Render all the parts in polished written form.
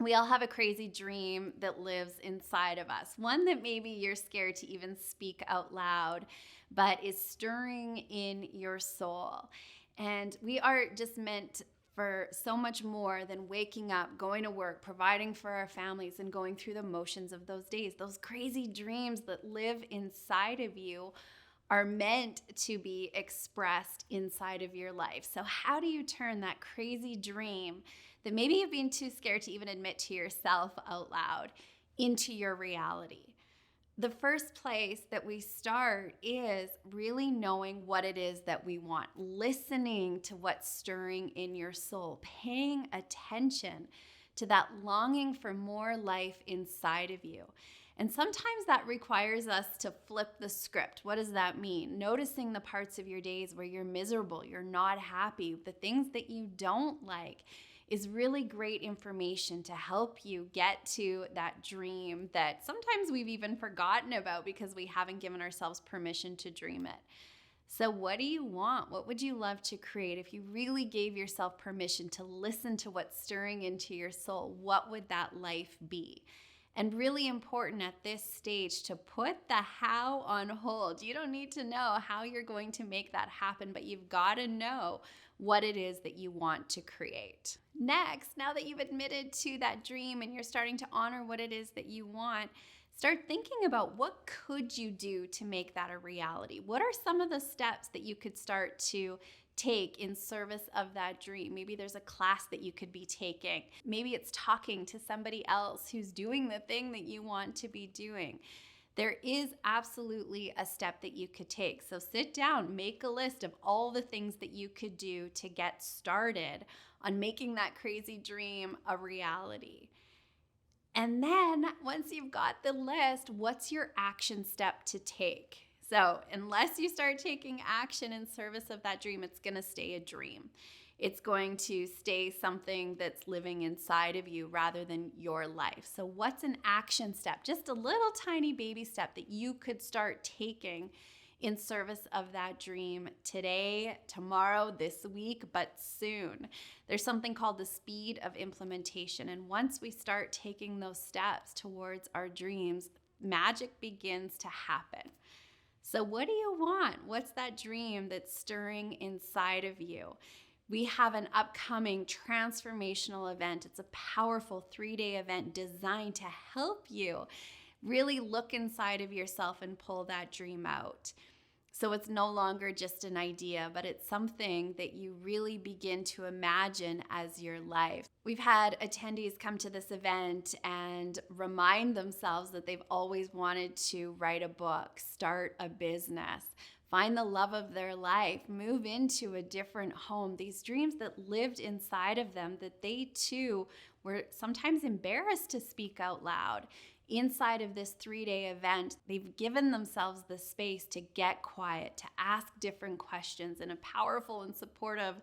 We all have a crazy dream that lives inside of us, one that maybe you're scared to even speak out loud, but is stirring in your soul. And we are just meant for so much more than waking up, going to work, providing for our families, and going through the motions of those days. Those crazy dreams that live inside of you are meant to be expressed inside of your life. So how do you turn that crazy dream that maybe you've been too scared to even admit to yourself out loud into your reality? The first place that we start is really knowing what it is that we want, listening to what's stirring in your soul, paying attention to that longing for more life inside of you. And sometimes that requires us to flip the script. What does that mean? Noticing the parts of your days where you're miserable, you're not happy, the things that you don't like is really great information to help you get to that dream that sometimes we've even forgotten about because we haven't given ourselves permission to dream it. So what do you want? What would you love to create? If you really gave yourself permission to listen to what's stirring into your soul, what would that life be? And really important at this stage to put the how on hold. You don't need to know how you're going to make that happen, but you've got to know what it is that you want to create. Next, now that you've admitted to that dream and you're starting to honor what it is that you want, start thinking about what could you do to make that a reality? What are some of the steps that you could start to take in service of that dream? Maybe there's a class that you could be taking. Maybe it's talking to somebody else who's doing the thing that you want to be doing. There is absolutely a step that you could take. So sit down, make a list of all the things that you could do to get started on making that crazy dream a reality. And then once you've got the list, what's your action step to take? So unless you start taking action in service of that dream, it's going to stay a dream. It's going to stay something that's living inside of you rather than your life. So what's an action step? Just a little tiny baby step that you could start taking in service of that dream today, tomorrow, this week, but soon. There's something called the speed of implementation. And once we start taking those steps towards our dreams, magic begins to happen. So what do you want? What's that dream that's stirring inside of you? We have an upcoming transformational event. It's a powerful 3-day event designed to help you really look inside of yourself and pull that dream out. So it's no longer just an idea, but it's something that you really begin to imagine as your life. We've had attendees come to this event and remind themselves that they've always wanted to write a book, start a business, find the love of their life, move into a different home. These dreams that lived inside of them that they too were sometimes embarrassed to speak out loud. Inside of this 3-day event, they've given themselves the space to get quiet, to ask different questions in a powerful and supportive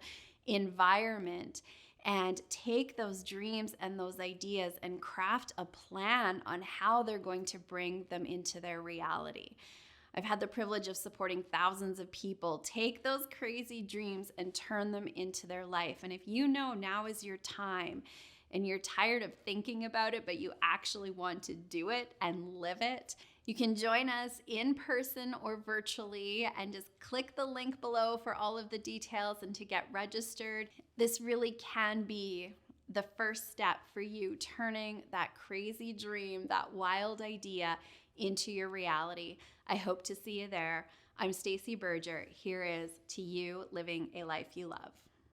environment, and take those dreams and those ideas and craft a plan on how they're going to bring them into their reality. I've had the privilege of supporting thousands of people take those crazy dreams and turn them into their life. And if you know now is your time, and you're tired of thinking about it, but you actually want to do it and live it, you can join us in person or virtually and just click the link below for all of the details and to get registered. This really can be the first step for you turning that crazy dream, that wild idea into your reality. I hope to see you there. I'm Stacey Berger. Here is to you living a life you love.